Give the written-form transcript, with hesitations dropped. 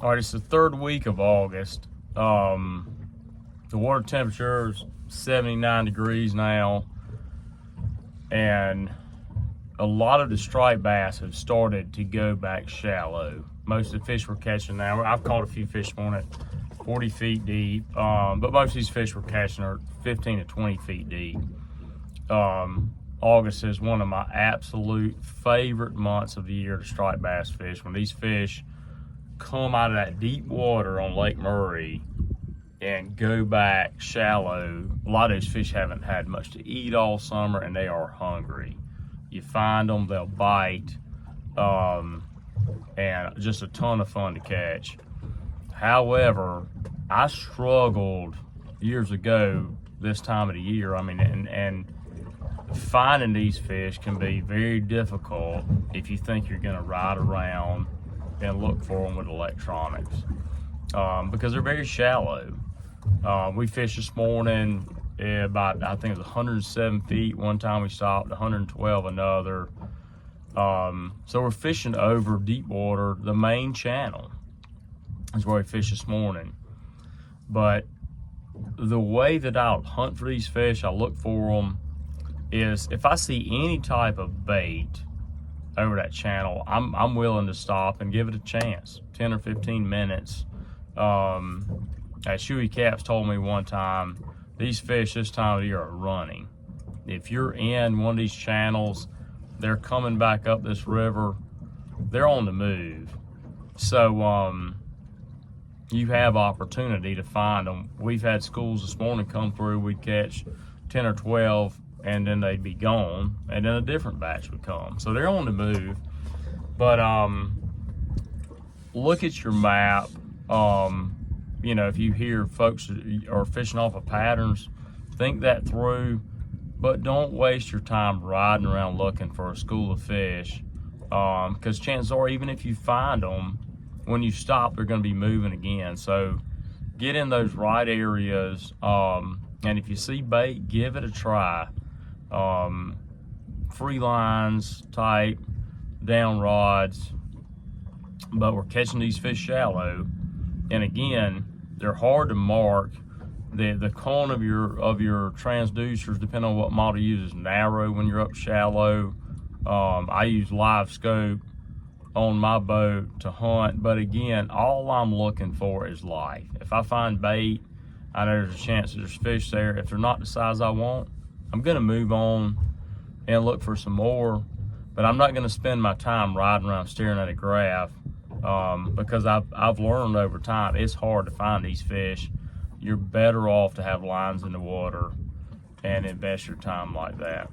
All right, it's the third week of August. The water temperature is 79 degrees now, and a lot of the striped bass have started to go back shallow. Most of the fish we're catching now, I've caught a few fish on it 40 feet deep, but most of these fish we're catching are 15 to 20 feet deep. August is one of my absolute favorite months of the year to striped bass fish. When these fish come out of that deep water on Lake Murray and go back shallow, a lot of those fish haven't had much to eat all summer and they are hungry. You find them, they'll bite, and just a ton of fun to catch. However, I struggled years ago this time of the year. I mean, and finding these fish can be very difficult if you think you're going to ride around and look for them with electronics, because they're very shallow. We fished this morning about, I think it was 107 feet one time we stopped, 112 another. So we're fishing over deep water. The main channel is where we fished this morning. But the way that I'll hunt for these fish, I look for them, is if I see any type of bait over that channel, I'm willing to stop and give it a chance. 10 or 15 minutes. As Shuey Caps told me one time, these fish this time of year are running. If you're in one of these channels, they're coming back up this river, they're on the move. So you have opportunity to find them. We've had schools this morning come through, we'd catch 10 or 12 and then they'd be gone, and then a different batch would come. So they're on the move. But look at your map. You know, if you hear folks are fishing off of patterns, think that through, but don't waste your time riding around looking for a school of fish, because chances are, even if you find them, when you stop, they're going to be moving again. So get in those right areas, and if you see bait, give it a try. Free lines type, down rods, but we're catching these fish shallow. And again, they're hard to mark. The cone of your transducers, depending on what model you use, is narrow when you're up shallow. I use live scope on my boat to hunt, but again, all I'm looking for is life. If I find bait, I know there's a chance that there's fish there. If they're not the size I want, I'm gonna move on and look for some more, but I'm not gonna spend my time riding around staring at a graph, because I've learned over time it's hard to find these fish. You're better off to have lines in the water and invest your time like that.